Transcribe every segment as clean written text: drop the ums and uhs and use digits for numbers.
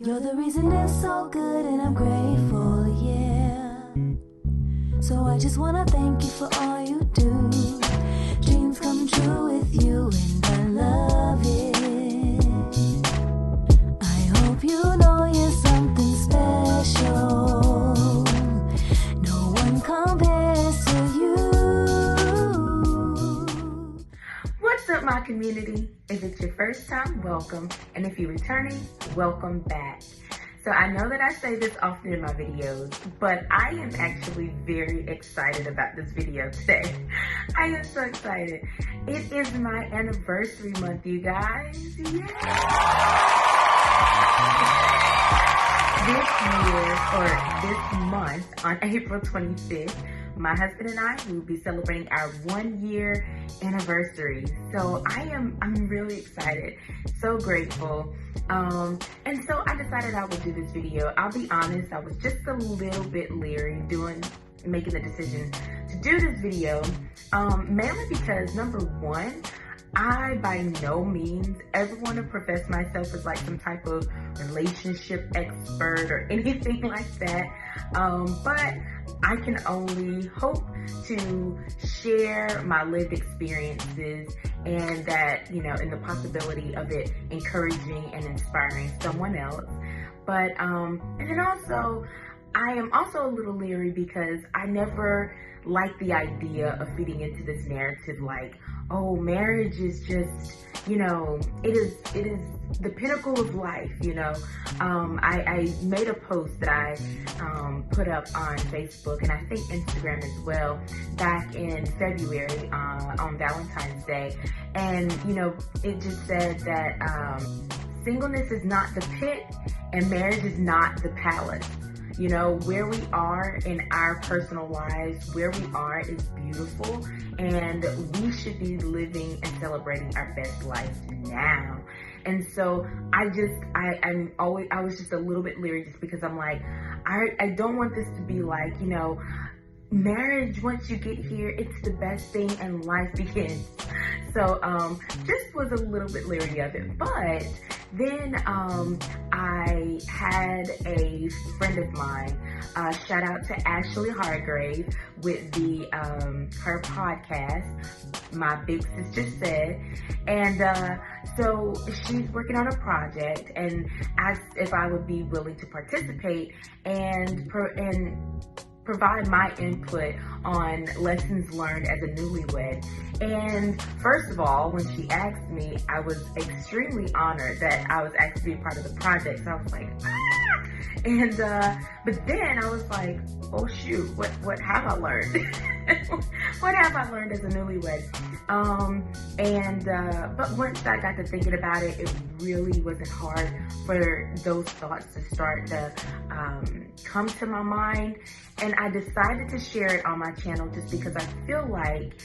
You're the reason it's so good and I'm grateful, yeah. So I just wanna thank you for all you do. Dreams come true with you and I love it. I hope you know you're something special. No one compares to you. What's up, my community? If it's your first time, welcome. And if you're returning, welcome back. So I know that I say this often in my videos, but I am actually very excited about this video today. I am so excited. It is my anniversary month, you guys. Yay! This year, or this month, on April 25th, my husband and I will be celebrating our 1-year anniversary. So I'm really excited, so grateful. And so I decided I would do this video. I'll be honest, I was just a little bit leery making the decision to do this video, mainly because number one, I by no means ever want to profess myself as like some type of relationship expert or anything like that. But I can only hope to share my lived experiences and that, you know, and the possibility of it encouraging and inspiring someone else. But, and then also, I am also a little leery because I never liked the idea of feeding into this narrative like, oh, marriage is just, you know, it is the pinnacle of life, you know. I made a post that I put up on Facebook and I think Instagram as well back in February on Valentine's Day. And, you know, it just said that singleness is not the pit and marriage is not the palace. You know, where we are in our personal lives, where we are is beautiful, and we should be living and celebrating our best life now. And so I was just a little bit leery just because I'm like, I don't want this to be like, you know, marriage, once you get here, it's the best thing and life begins. So just was a little bit leery of it. But then I had a friend of mine, shout out to Ashley Hargrave with her podcast, My Big Sister Said. And so she's working on a project and asked if I would be willing to participate and provide my input on lessons learned as a newlywed. And first of all, when she asked me, I was extremely honored that I was asked to be a part of the project. So I was like, ah! And but then I was like, oh shoot, what have I learned? What have I learned as a newlywed? But once I got to thinking about it, it really wasn't hard for those thoughts to start to come to my mind. And I decided to share it on my channel just because I feel like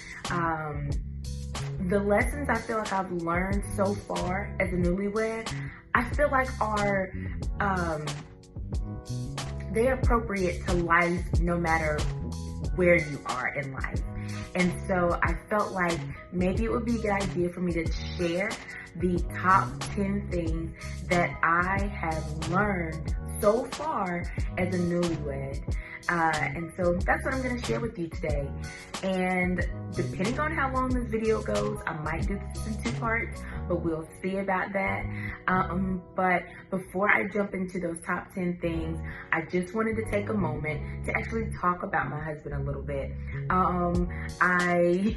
the lessons I feel like I've learned so far as a newlywed, I feel like are they're appropriate to life no matter where you are in life. And so I felt like maybe it would be a good idea for me to share the top 10 things that I have learned so far as a newlywed. And so that's what I'm going to share with you today. And depending on how long this video goes, I might do this in 2 parts, but we'll see about that. But before I jump into those top 10 things, I just wanted to take a moment to actually talk about my husband a little bit. I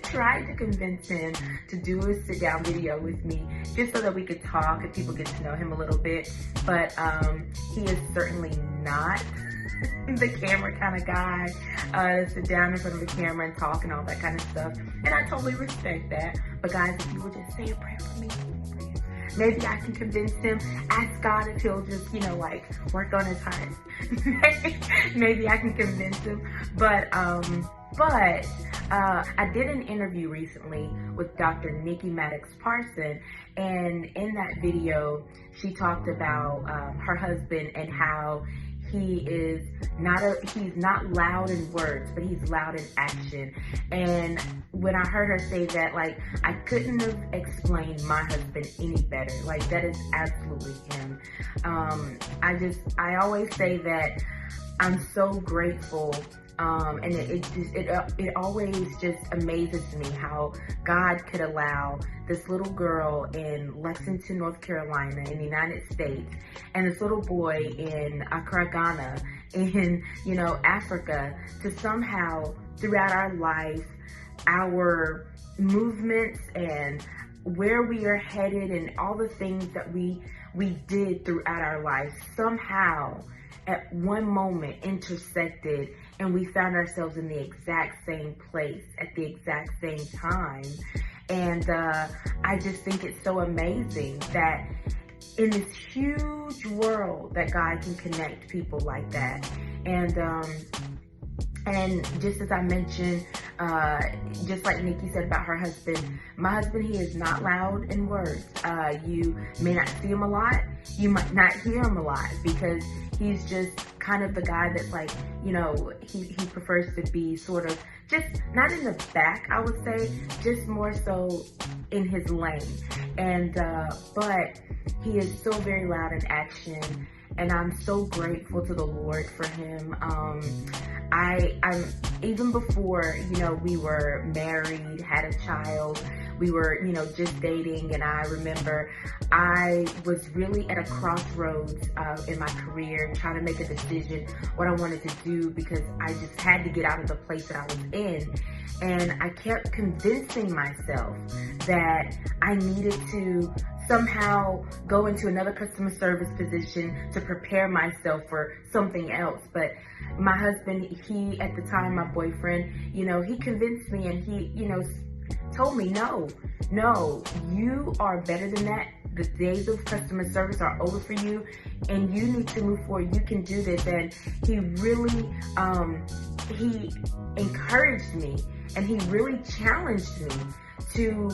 tried to convince him to do a sit down video with me just so that we could talk and people get to know him a little bit. But he is certainly not the camera kind of guy, sit down in front of the camera and talk and all that kind of stuff. And I totally respect that. But guys, if you would just say a prayer for me, maybe I can convince him. Ask God if he'll just, you know, like work on his heart. Maybe I can convince him. But I did an interview recently with Dr. Nikki Maddox Parson, and in that video, she talked about her husband and how he's not loud in words, but he's loud in action. And when I heard her say that, like, I couldn't have explained my husband any better. Like, that is absolutely him. I always say that I'm so grateful. And it always just amazes me how God could allow this little girl in Lexington, North Carolina, in the United States, and this little boy in Accra, Ghana, in, Africa, to somehow, throughout our life, our movements and where we are headed and all the things that we did throughout our life, somehow at one moment intersected, and we found ourselves in the exact same place at the exact same time. And I just think it's so amazing that in this huge world that God can connect people like that. And just as I mentioned, just like Nikki said about her husband, my husband, he is not loud in words. You may not see him a lot. You might not hear him a lot, because he's just kind of the guy that's like, he prefers to be sort of just not in the back, I would say, just more so in his lane. And, but he is so very loud in action. And I'm so grateful to the Lord for him. I'm even before, we were married, had a child, we were, just dating. And I remember I was really at a crossroads in my career, trying to make a decision what I wanted to do, because I just had to get out of the place that I was in. And I kept convincing myself that I needed to somehow go into another customer service position to prepare myself for something else. But my husband, he, at the time, my boyfriend, he convinced me, and he, told me, no, you are better than that. The days of customer service are over for you, and you need to move forward. You can do this. And he really, he encouraged me, and he really challenged me to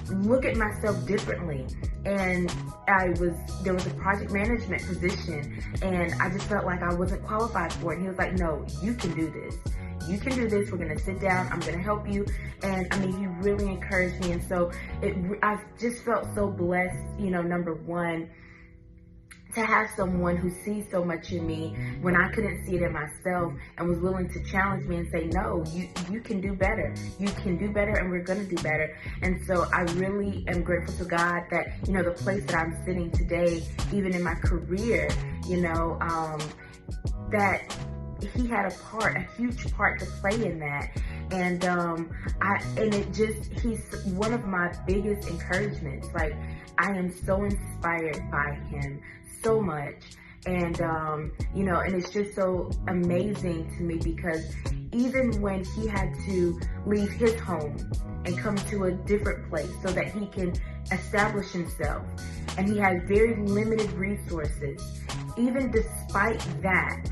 look at myself differently. And there was a project management position, and I just felt like I wasn't qualified for it. And he was like, no, you can do this. You can do this. We're going to sit down. I'm going to help you. And he really encouraged me. And so I just felt so blessed, number one, to have someone who sees so much in me when I couldn't see it in myself, and was willing to challenge me and say, no, you can do better. You can do better, and we're going to do better. And so I really am grateful to God that, the place that I'm sitting today, even in my career, that he had a huge part to play in that. And he's one of my biggest encouragements. Like, I am so inspired by him so much. And, and it's just so amazing to me, because even when he had to leave his home and come to a different place so that he can establish himself, and he had very limited resources, even despite that,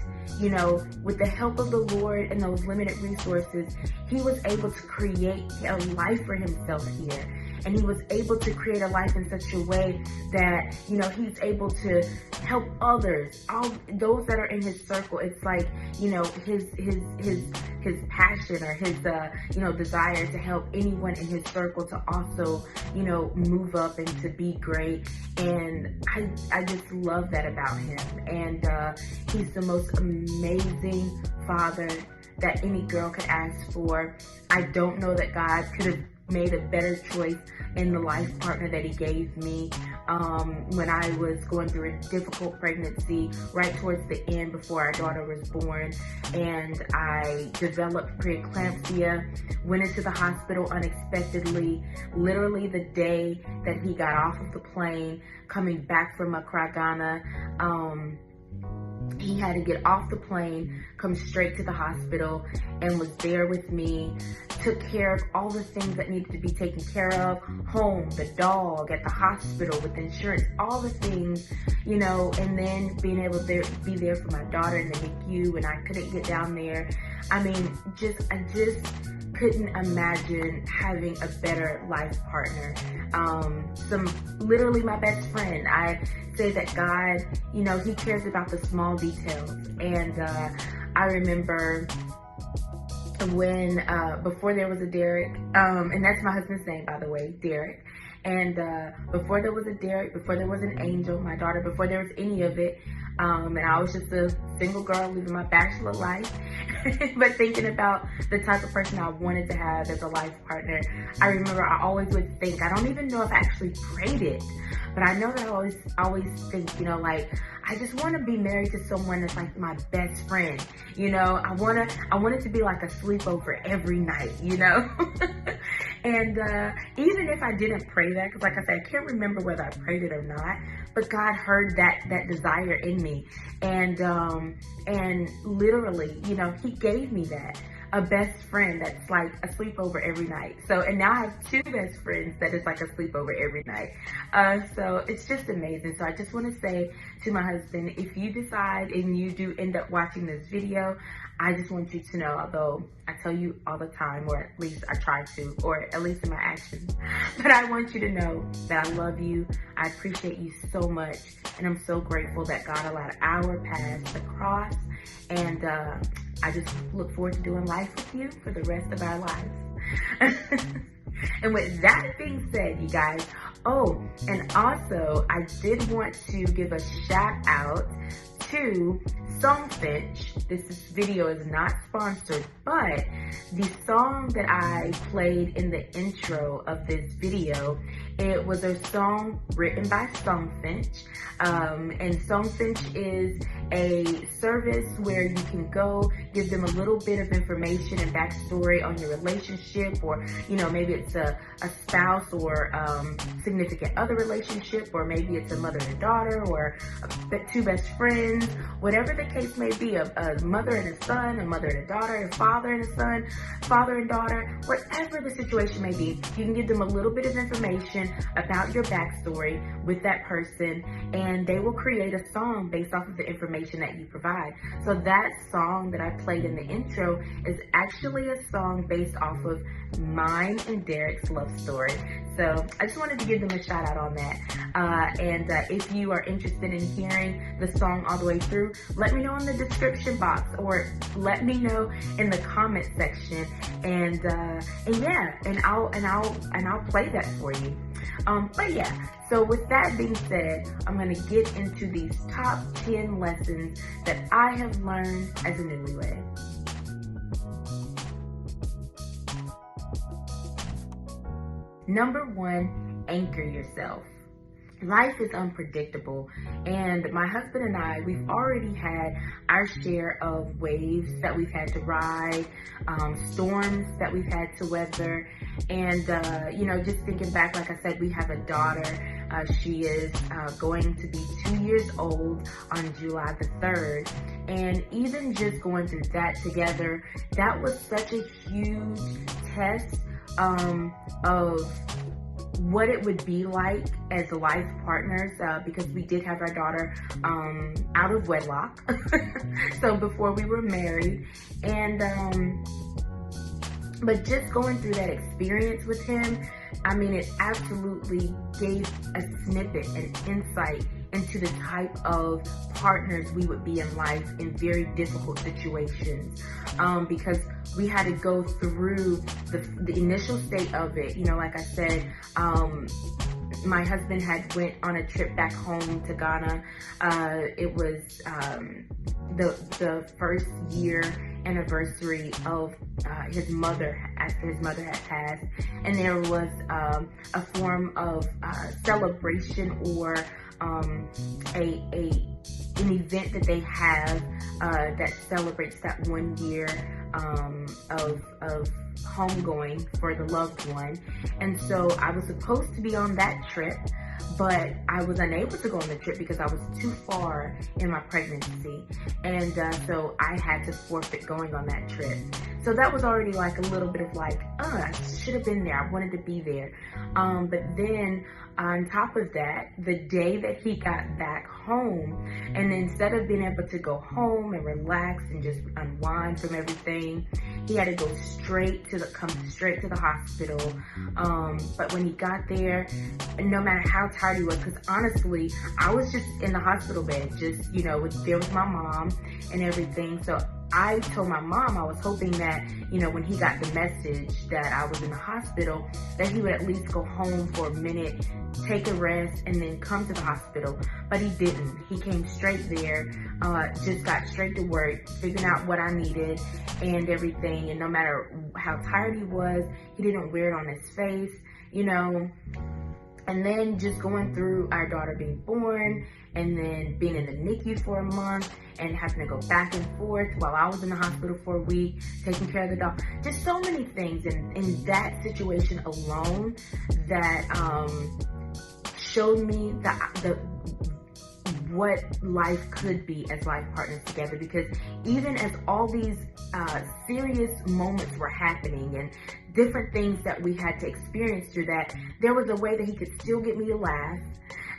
with the help of the Lord and those limited resources, he was able to create a life for himself here. And he was able to create a life in such a way that, he's able to help others, all those that are in his circle. It's like, his passion, or his, desire to help anyone in his circle to also, move up and to be great. And I just love that about him. And he's the most amazing father that any girl could ask for. I don't know that God could have made a better choice in the life partner that he gave me when I was going through a difficult pregnancy right towards the end before our daughter was born, and I developed preeclampsia, went into the hospital unexpectedly, literally the day that he got off of the plane coming back from Accra, Ghana. He had to get off the plane, come straight to the hospital, and was there with me, took care of all the things that needed to be taken care of, home, the dog, at the hospital, with insurance, all the things, and then being able to be there for my daughter in the NICU when I couldn't get down there. I just couldn't imagine having a better life partner. Literally my best friend. I say that God, you know, he cares about the small details. And I remember when, before there was a Derek, and that's my husband's name, by the way, Derek. And before there was a Derek, before there was an Angel, my daughter, before there was any of it, and I was just a single girl living my bachelor life, but thinking about the type of person I wanted to have as a life partner. I remember I always would think, I don't even know if I actually prayed it, but I know that I always think, you know, like, I just want to be married to someone that's like my best friend. You know, I want it to be like a sleepover every night, you know? And even if I didn't pray that, because like I said, I can't remember whether I prayed it or not, but God heard that desire in me. And literally, you know, he gave me that. A best friend that's like a sleepover every night. So, and now I have 2 best friends that is like a sleepover every night. So it's just amazing. So I just want to say to my husband, if you decide and you do end up watching this video, I just want you to know, although I tell you all the time, or at least I try to, or at least in my actions, but I want you to know that I love you. I appreciate you so much. And I'm so grateful that God allowed our paths to cross. And I just look forward to doing life with you for the rest of our lives. And with that being said, you guys, oh, and also I did want to give a shout out to SongFinch. This video is not sponsored, but the song that I played in the intro of this video, it was a song written by SongFinch. And SongFinch is a service where you can go give them a little bit of information and backstory on your relationship, or, you know, maybe it's a spouse or significant other relationship, or maybe it's a mother and daughter, or 2 best friends, whatever the case may be, a mother and a son, a mother and a daughter, a father and a son, father and daughter, whatever the situation may be, you can give them a little bit of information about your backstory with that person, and they will create a song based off of the information that you provide. So that song that I played in the intro is actually a song based off of mine and Derek's love story. So I just wanted to give them a shout out on that. And if you are interested in hearing the song all the way through, let me know in the description box, or let me know in the comment section, and yeah, and I'll play that for you. But yeah, so with that being said, I'm gonna get into these top 10 lessons that I have learned as a newlywed. Number 1, anchor yourself. Life is unpredictable, and my husband and I, we've already had our share of waves that we've had to ride, storms that we've had to weather, and you know, just thinking back, like I said, we have a daughter. She is going to be 2 years old on July the 3rd, and even just going through that together, that was such a huge test of what it would be like as life partners, because we did have our daughter out of wedlock, so before we were married, and but just going through that experience with him, I mean, it absolutely gave a snippet and insight into the type of partners we would be in life in very difficult situations, because we had to go through the initial state of it. You know, like I said, my husband had went on a trip back home to Ghana. It was the first year anniversary of his mother, after his mother had passed, and there was a form of celebration, or an event that they have that celebrates that 1 year of homegoing for the loved one. And so I was supposed to be on that trip, but I was unable to go on the trip because I was too far in my pregnancy, and so I had to forfeit going on that trip. So that was already like a little bit of like, I should have been there. I wanted to be there. But then on top of that, the day that he got back home, and instead of being able to go home and relax and just unwind from everything, he had to go come straight to the hospital. But when he got there, no matter how tired he was, because honestly, I was just in the hospital bed, just, there with my mom and everything. So I told my mom I was hoping that, when he got the message that I was in the hospital, that he would at least go home for a minute, take a rest, and then come to the hospital. But he didn't. He came straight there, just got straight to work, figuring out what I needed and everything. And no matter how tired he was, he didn't wear it on his face, And then just going through our daughter being born, and then being in the NICU for a month, and having to go back and forth while I was in the hospital for a week, taking care of the dog. Just so many things in that situation alone that showed me what life could be as life partners together. Because even as all these serious moments were happening and different things that we had to experience through that, there was a way that he could still get me to laugh.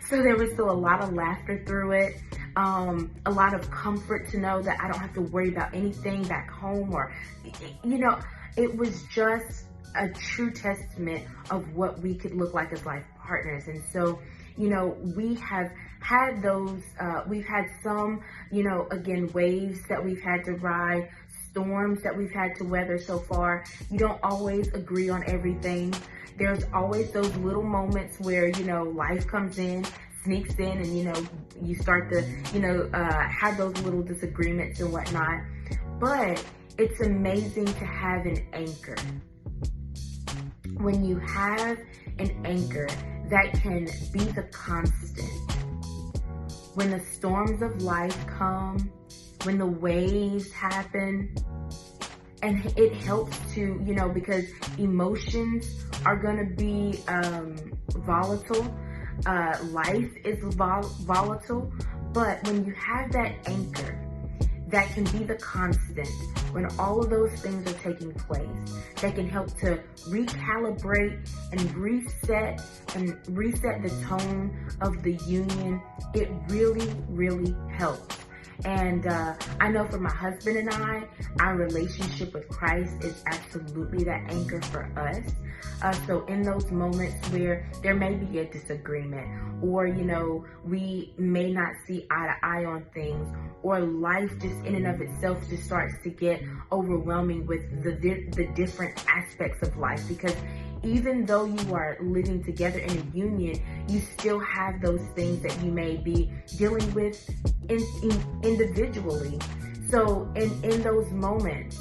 So there was still a lot of laughter through it, a lot of comfort to know that I don't have to worry about anything back home, or, it was just a true testament of what we could look like as life partners. And so, we have had those, we've had some, again, waves that we've had to ride, storms that we've had to weather so far. You don't always agree on everything. There's always those little moments where, life comes in, sneaks in, and, you start to, have those little disagreements and whatnot. But it's amazing to have an anchor. When you have an anchor that can be the constant, when the storms of life come, when the waves happen, and it helps to, because emotions are going to be volatile. Life is volatile. But when you have that anchor that can be the constant, when all of those things are taking place, that can help to recalibrate and reset the tone of the union, it really, really helps. And I know for my husband and I, our relationship with Christ is absolutely that anchor for us. So in those moments where there may be a disagreement, or, we may not see eye to eye on things, or life just in and of itself just starts to get overwhelming with the different aspects of life. Because even though you are living together in a union, you still have those things that you may be dealing with individually. So in those moments,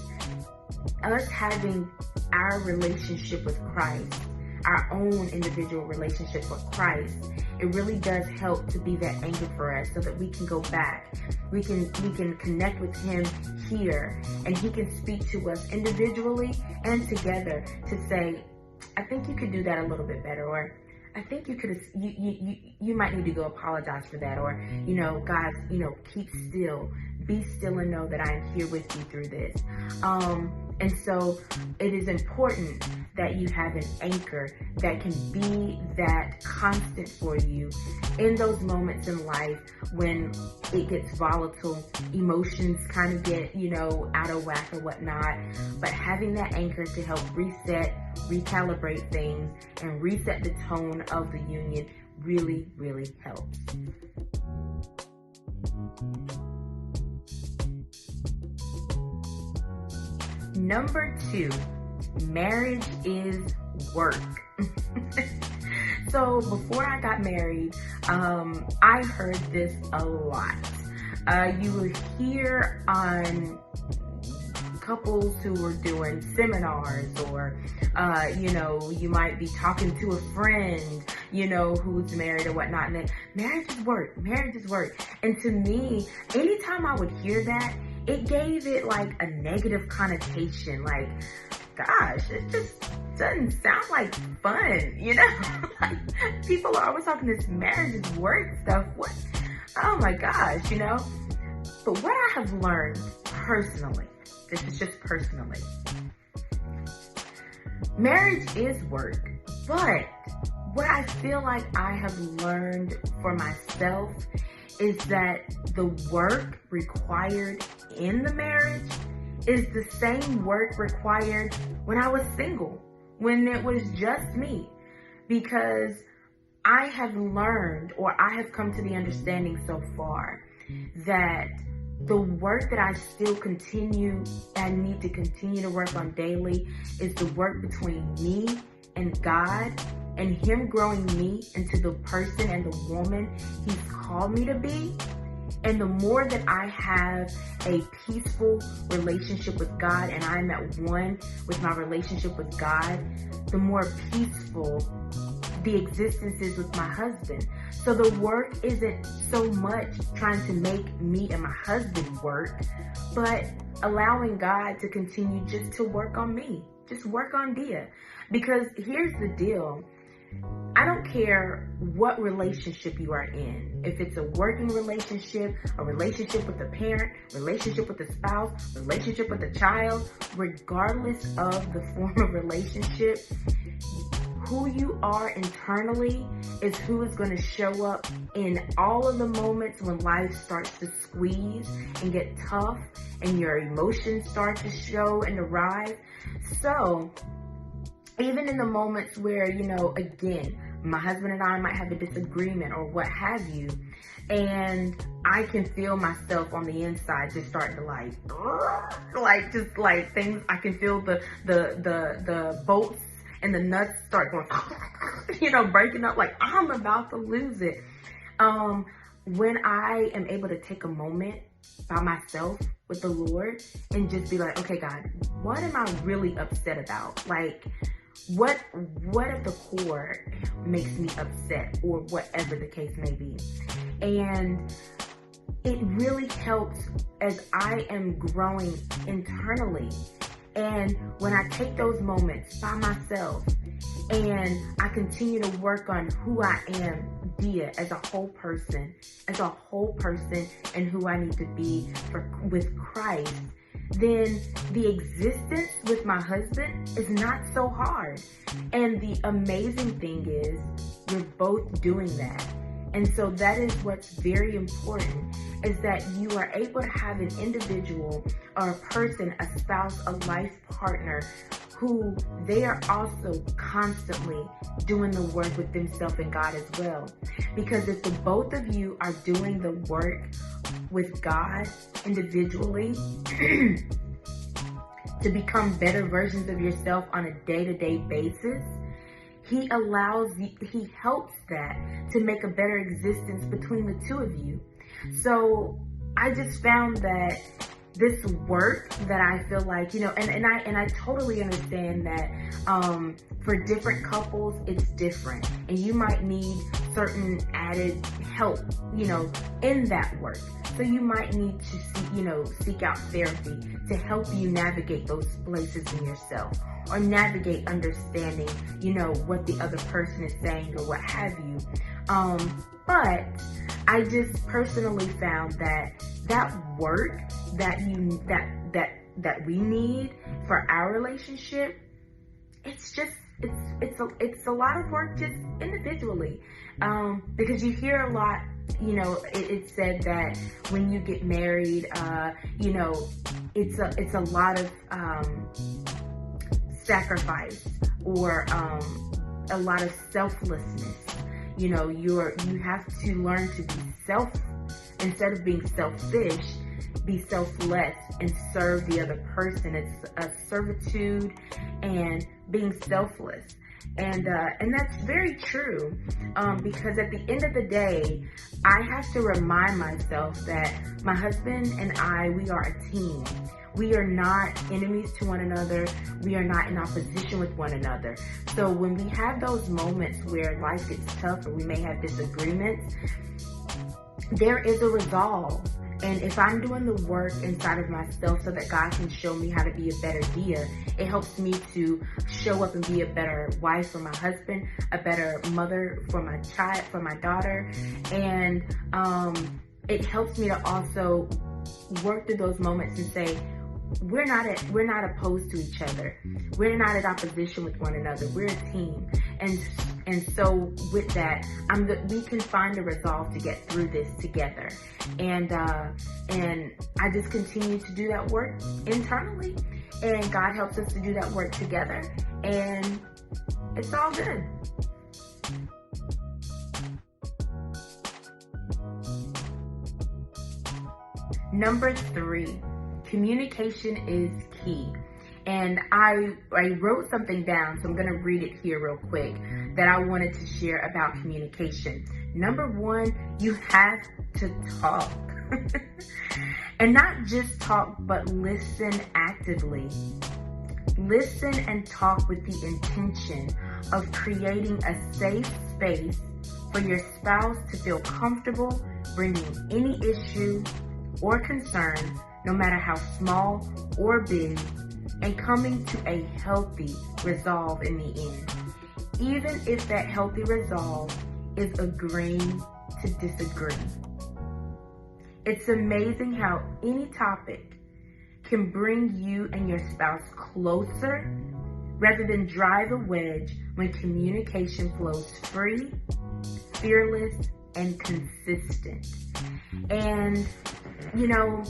us having our relationship with Christ, our own individual relationship with Christ, it really does help to be that anchor for us, so that we can go back. We can connect with him here, and he can speak to us individually and together to say, I think you could do that a little bit better, or I think you could, you might need to go apologize for that, or, God, keep still, be still, and know that I am here with you through this. And so it is important that you have an anchor that can be that constant for you in those moments in life when it gets volatile, emotions kind of get, out of whack or whatnot. But having that anchor to help reset, recalibrate things, and reset the tone of the union really, really helps. Number 2, marriage is work. So before I got married, I heard this a lot. You would hear on couples who were doing seminars, or, you might be talking to a friend, who's married or whatnot, and then marriage is work. And to me, anytime I would hear that, it gave it like a negative connotation. Like, gosh, it just doesn't sound like fun, Like, people are always talking this marriage is work stuff. What? Oh my gosh, But what I have learned personally, this is just personally, marriage is work, but what I feel like I have learned for myself is that the work required in the marriage is the same work required when I was single, when it was just me. Because I have learned, or I have come to the understanding so far, that the work that I still need to continue to work on daily is the work between me and God, and Him growing me into the person and the woman He's called me to be. And the more that I have a peaceful relationship with God, and I'm at one with my relationship with God, the more peaceful the existence is with my husband. So the work isn't so much trying to make me and my husband work, but allowing God to continue just to work on me, just work on Rhea. Because here's the deal. I don't care what relationship you are in. If it's a working relationship, a relationship with a parent, relationship with a spouse, relationship with a child, regardless of the form of relationship, who you are internally is who is going to show up in all of the moments when life starts to squeeze and get tough and your emotions start to show and arise. So even in the moments where, again, my husband and I might have a disagreement or what have you, and I can feel myself on the inside just starting to like things. I can feel the bolts and the nuts start going, breaking up, like I'm about to lose it. When I am able to take a moment by myself with the Lord and just be like, okay, God, what am I really upset about? Like, what at the core makes me upset, or whatever the case may be. And it really helps as I am growing internally. And when I take those moments by myself and I continue to work on who I am, Rhea, as a whole person, and who I need to be with Christ, then the existence with my husband is not so hard. And the amazing thing is we're both doing that. And so that is what's very important, is that you are able to have an individual or a person, a spouse, a life partner, who they are also constantly doing the work with themselves and God as well. Because if the both of you are doing the work with God individually to become better versions of yourself on a day-to-day basis, He helps that to make a better existence between the two of you. So I just found that this work that I feel like, and I totally understand that for different couples, it's different. And you might need certain added help, in that work. So you might need to, seek out therapy to help you navigate those places in yourself, or navigate understanding, what the other person is saying or what have you. But I just personally found that work that we need for our relationship, it's a lot of work just individually. Because you hear a lot, it said that when you get married, it's a lot of sacrifice, or a lot of selflessness. You have to learn to be instead of being selfish, be selfless and serve the other person. It's a servitude and being selfless. And that's very true, because at the end of the day, I have to remind myself that my husband and I, we are a team. We are not enemies to one another. We are not in opposition with one another. So when we have those moments where life gets tough or we may have disagreements, there is a resolve. And if I'm doing the work inside of myself so that God can show me how to be a better Rhea, it helps me to show up and be a better wife for my husband, a better mother for my child, for my daughter. And it helps me to also work through those moments and say, we're not opposed to each other. We're not in opposition with one another. We're a team. And so with that, we can find a resolve to get through this together. And I just continue to do that work internally, and God helps us to do that work together, and it's all good. Number 3, communication is key. And I wrote something down, so I'm going to read it here real quick, that I wanted to share about communication. Number 1, you have to talk. And not just talk, but listen actively. Listen and talk with the intention of creating a safe space for your spouse to feel comfortable bringing any issue or concern, no matter how small or big, and coming to a healthy resolve in the end. Even if that healthy resolve is agreeing to disagree. It's amazing how any topic can bring you and your spouse closer rather than drive a wedge when communication flows free, fearless, and consistent. And, you know,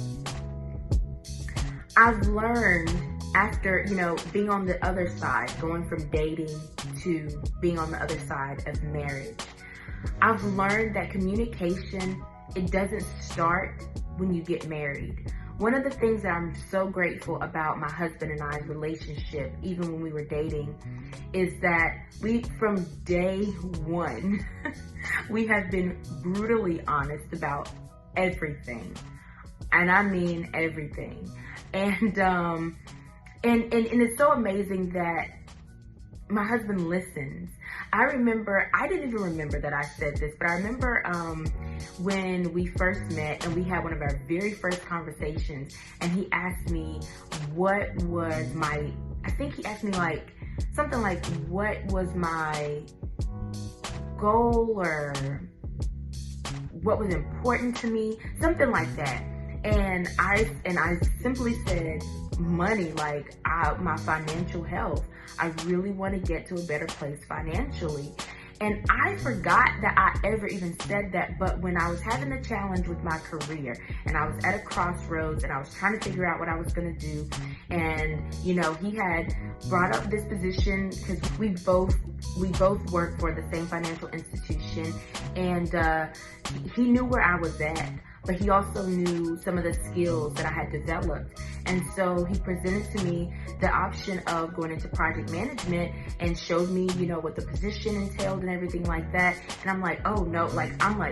I've learned after, being on the other side, going from dating to being on the other side of marriage, I've learned that communication, it doesn't start when you get married. One of the things that I'm so grateful about my husband and I's relationship, even when we were dating, is that from day one, we have been brutally honest about everything. And I mean everything. And it's so amazing that my husband listens. I didn't even remember that I said this, but I remember when we first met and we had one of our very first conversations, and he asked me what was something like what was my goal or what was important to me, something like that. And I simply said money, like my financial health. I really want to get to a better place financially. And I forgot that I ever even said that, but when I was having a challenge with my career and I was at a crossroads and I was trying to figure out what I was going to do, and he had brought up this position because we both work for the same financial institution, and he knew where I was at, but he also knew some of the skills that I had developed. And so he presented to me the option of going into project management and showed me, what the position entailed and everything like that. And I'm like, oh no, I'm not,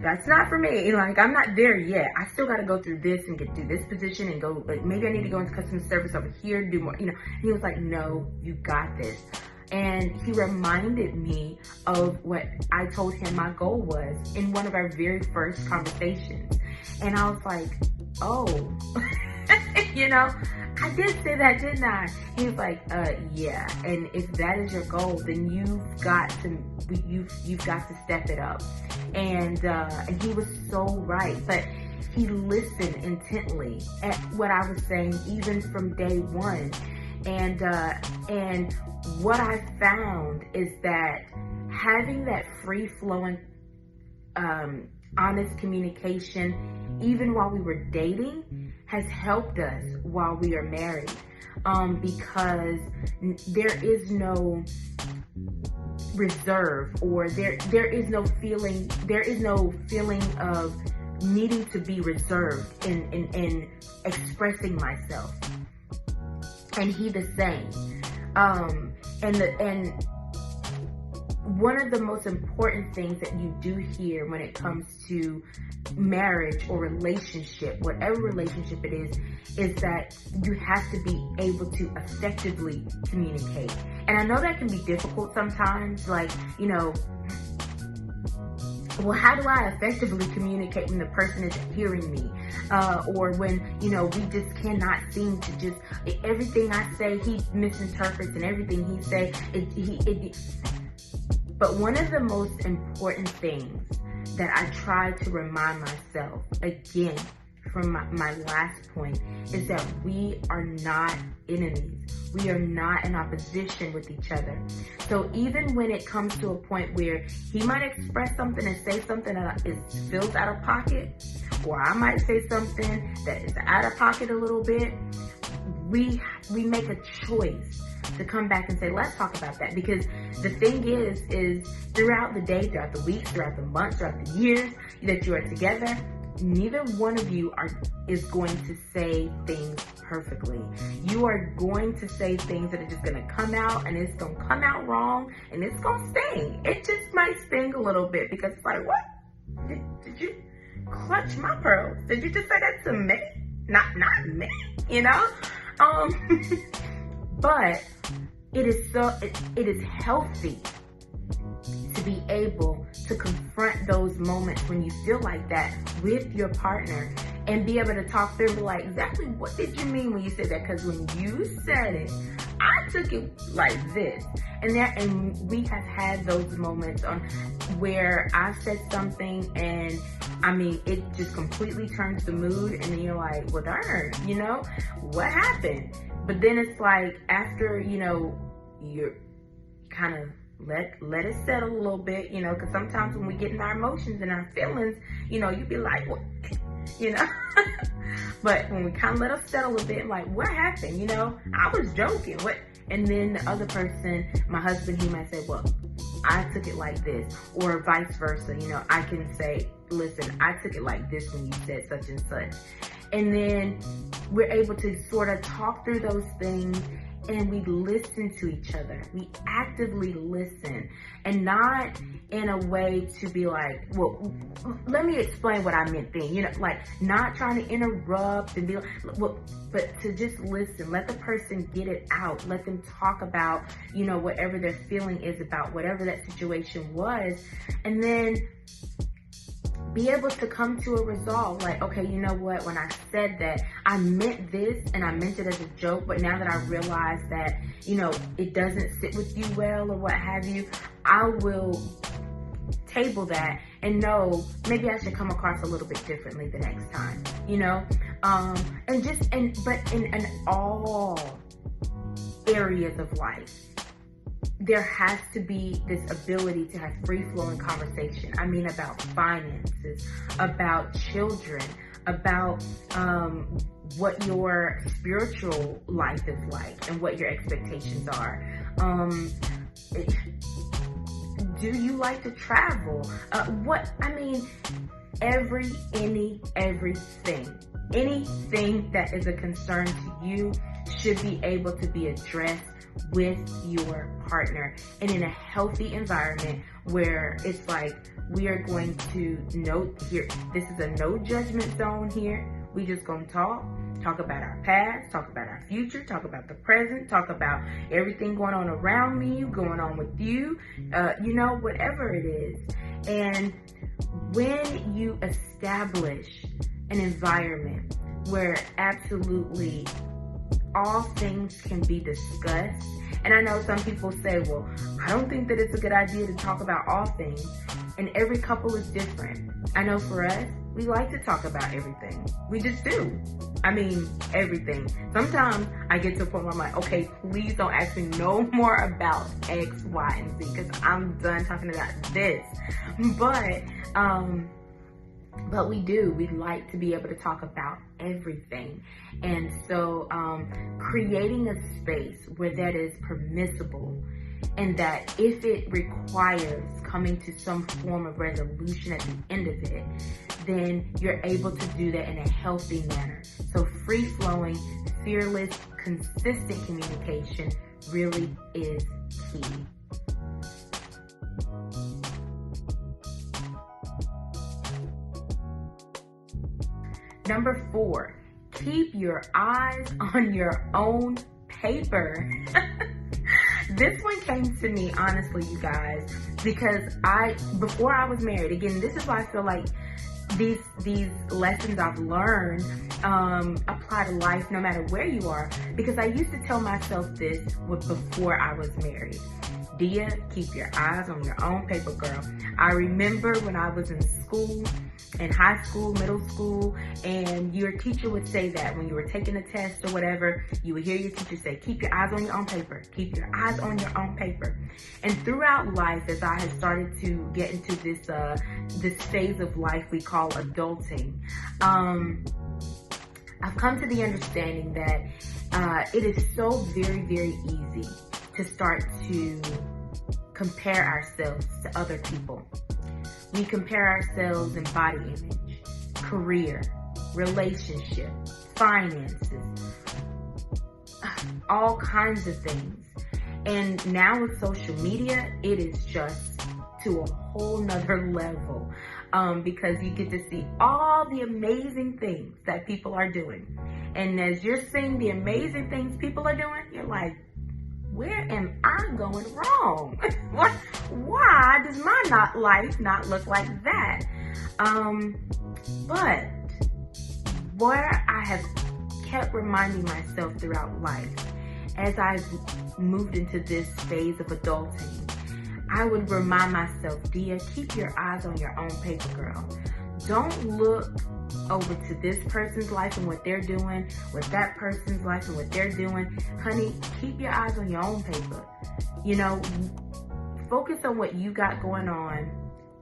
that's not for me. I'm not there yet. I still got to go through this and get through this position and go, maybe I need to go into customer service over here, do more, And he was like, no, you got this. And he reminded me of what I told him my goal was in one of our very first conversations. And I was like, oh, I did say that, didn't I? He was like, yeah. And if that is your goal, then you've got to step it up. And he was so right. But he listened intently at what I was saying, even from day one. And what I found is that having that free-flowing, honest communication, even while we were dating, has helped us while we are married, because there is no reserve, or there is no feeling of needing to be reserved in expressing myself. And he the same. And one of the most important things that you do here when it comes to marriage or relationship, whatever relationship it is that you have to be able to effectively communicate. And I know that can be difficult sometimes, well, how do I effectively communicate when the person isn't hearing me? Or when, we just cannot seem to just, everything I say, he misinterprets, and everything he say, But one of the most important things that I try to remind myself again from my last point is that we are not enemies. We are not in opposition with each other. So even when it comes to a point where he might express something and say something that feels out of pocket, or I might say something that is out of pocket a little bit, we make a choice to come back and say, let's talk about that. Because the thing is throughout the day, throughout the weeks, throughout the months, throughout the years that you are together, neither one of you is going to say things perfectly. You are going to say things that are just going to come out, and it's going to come out wrong, and it's going to sting. It just might sting a little bit, because it's like, what? Did you clutch my pearls? Did you just say that to me? Not me, you know? But it is healthy to be able to confront those moments when you feel like that with your partner, and be able to talk through, like, exactly what did you mean when you said that? Because when you said it, I took it like this. And we have had those moments where I said something, and I mean, it just completely turns the mood, and then you're like, well, darn, you know, what happened? But then it's like, after, you know, you're kind of let it settle a little bit, you know, because sometimes when we get in our emotions and our feelings, you know, you be like, what, you know? But when we kind of let us settle a bit, like, what happened? You know, I was joking. What? And then the other person, my husband, he might say, well, I took it like this, or vice versa. You know, I can say, listen, I took it like this when you said such and such. And then we're able to sort of talk through those things, and we listen to each other. We actively listen, and not in a way to be like, well, let me explain what I meant then. You know, like, not trying to interrupt and be like, well, but to just listen. Let the person get it out. Let them talk about, you know, whatever their feeling is about whatever that situation was. And then be able to come to a resolve, like, okay, you know what, when I said that, I meant this, and I meant it as a joke, but now that I realize that, you know, it doesn't sit with you well, or what have you, I will table that and know maybe I should come across a little bit differently the next time, you know? But in all areas of life, there has to be this ability to have free-flowing conversation. I mean, about finances, about children, about what your spiritual life is like, and what your expectations are. Do you like to travel? Anything that is a concern to you should be able to be addressed with your partner, and in a healthy environment where it's like, we are going to know here, this is a no judgment zone here. We just gonna talk about our past, talk about our future, talk about the present, talk about everything going on around me, going on with you, you know, whatever it is. And when you establish an environment where absolutely all things can be discussed, and I know some people say, well, I don't think that it's a good idea to talk about all things, and every couple is different. I know for us, we like to talk about everything. We just do. I mean, everything. Sometimes I get to a point where I'm like, okay, please don't ask me no more about X, Y, and Z, because I'm done talking about this. But we do. We like to be able to talk about everything. And so creating a space where that is permissible, and that if it requires coming to some form of resolution at the end of it, then you're able to do that in a healthy manner. So free-flowing, fearless, consistent communication really is key. Number 4, keep your eyes on your own paper. This one came to me, honestly, you guys, because before I was married, again, this is why I feel like these lessons I've learned apply to life no matter where you are. Because I used to tell myself this before I was married. Dia, keep your eyes on your own paper, girl. I remember when I was in school, in high school, middle school, and your teacher would say that when you were taking a test or whatever, you would hear your teacher say, keep your eyes on your own paper. Keep your eyes on your own paper. And throughout life, as I had started to get into this phase of life we call adulting, I've come to the understanding that it is so very, very easy to start to compare ourselves to other people. We compare ourselves in body image, career, relationship, finances, all kinds of things. And now with social media, it is just to a whole nother level, because you get to see all the amazing things that people are doing. And as you're seeing the amazing things people are doing, you're like, where am I going wrong? Why does my life not look like that? But where I have kept reminding myself throughout life, as I've moved into this phase of adulting, I would remind myself, Dia, keep your eyes on your own paper, girl. Don't look over to this person's life and what they're doing, with that person's life and what they're doing. Honey, keep your eyes on your own paper. You know, focus on what you got going on,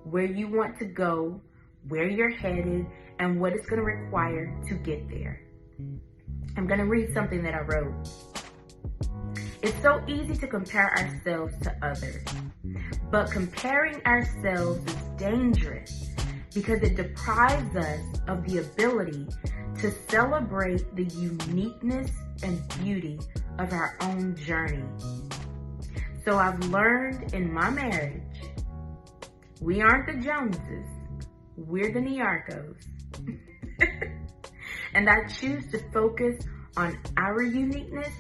where you want to go, where you're headed, and what it's going to require to get there. I'm going to read something that I wrote. It's so easy to compare ourselves to others, but comparing ourselves is dangerous because it deprives us of the ability to celebrate the uniqueness and beauty of our own journey. So I've learned in my marriage, we aren't the Joneses, we're the Nyarkos. And I choose to focus on our uniqueness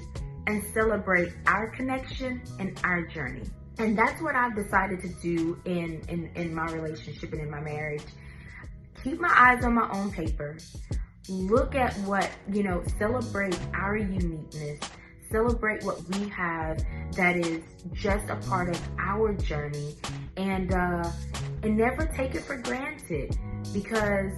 and celebrate our connection and our journey. And that's what I've decided to do in my relationship and in my marriage. Keep my eyes on my own paper. Look at what, celebrate our uniqueness. Celebrate what we have that is just a part of our journey. And never take it for granted, because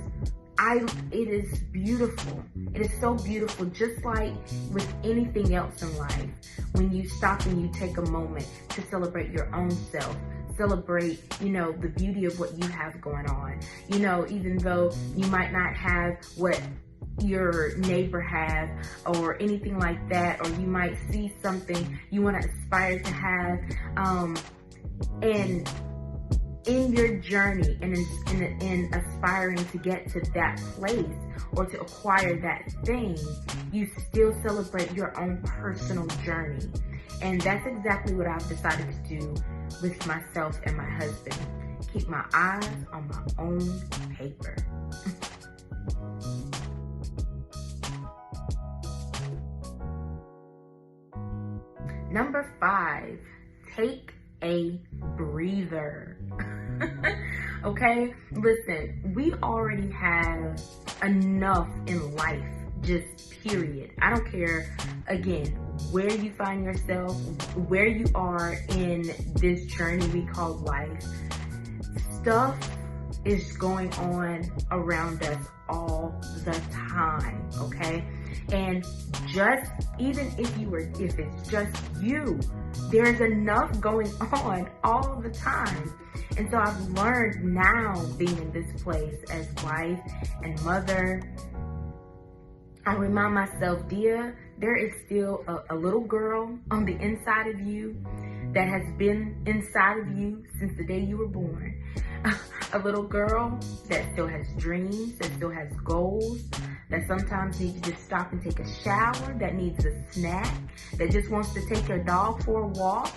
it is beautiful. It is so beautiful, just like with anything else in life. When you stop and you take a moment to celebrate your own self, celebrate, the beauty of what you have going on. Even though you might not have what your neighbor have or anything like that, or you might see something you want to aspire to have, and in your journey and in aspiring to get to that place or to acquire that thing, you still celebrate your own personal journey. And that's exactly what I've decided to do with myself and my husband. Keep my eyes on my own paper. Number 5, take a breather. Okay, listen, we already have enough in life, just period. I don't care, again, where you find yourself, where you are in this journey we call life. Stuff is going on around us all the time, okay? And just even if it's just you, there's enough going on all the time. And so I've learned now, being in this place as wife and mother, I remind myself, Dia, there is still a little girl on the inside of you that has been inside of you since the day you were born. A little girl that still has dreams, that still has goals, that sometimes needs to just stop and take a shower, that needs a snack, that just wants to take her dog for a walk,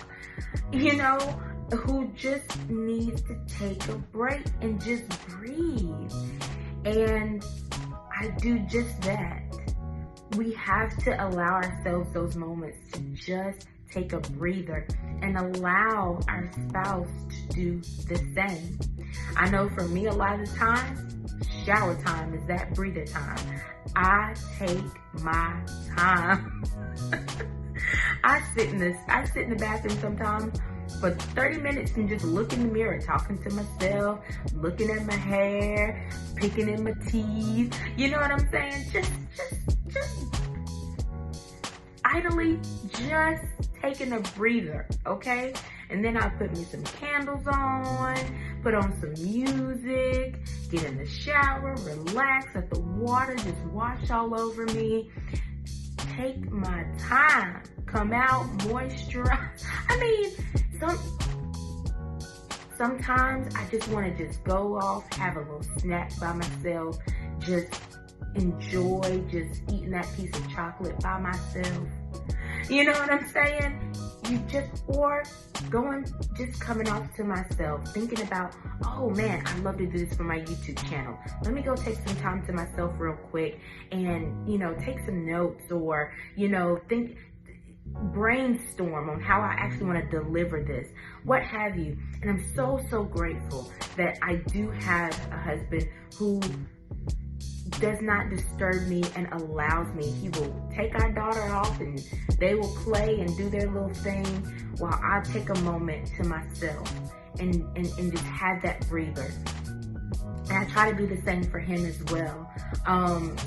who just needs to take a break and just breathe. And I do just that. We have to allow ourselves those moments to just take a breather and allow our spouse to do the same. I know for me, a lot of the times, shower time is that breather time. I take my time. I sit in the bathroom sometimes for 30 minutes and just look in the mirror, talking to myself, looking at my hair, picking in my teeth. You know what I'm saying? Just idly, just taking a breather, okay? And then I put me some candles on, put on some music, get in the shower, relax, let the water just wash all over me. Take my time, come out, moisturize. I mean, sometimes I just want to just go off, have a little snack by myself, just enjoy just eating that piece of chocolate by myself. You know what I'm saying? Just coming off to myself, thinking about, oh man, I'd love to do this for my YouTube channel. Let me go take some time to myself real quick and, take some notes or, brainstorm on how I actually want to deliver this, what have you. And I'm so, so grateful that I do have a husband who does not disturb me and allows me. He will take our daughter off and they will play and do their little thing while I take a moment to myself and just have that breather. And I try to do the same for him as well,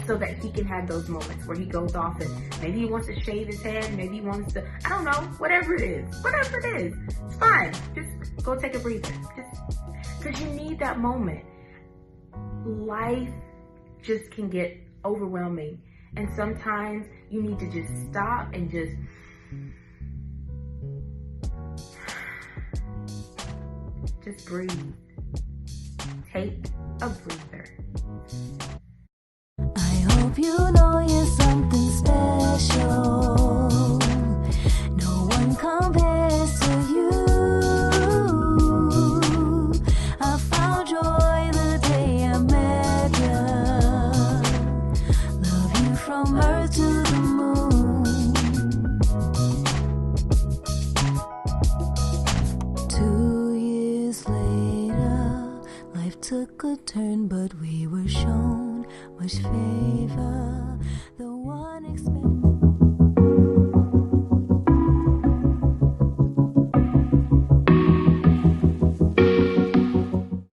so that he can have those moments where he goes off and maybe he wants to shave his head, maybe he wants to, I don't know, whatever it is, it's fine. Just go take a breather, because you need that moment. Life just can get overwhelming, and sometimes you need to just stop and just breathe. Take a breather. I hope you know you're something special. No one compares to you. I found joy the day I met you. Love you from earth to the moon. 2 years later, life took a turn, but we were shown much favor. The one expected.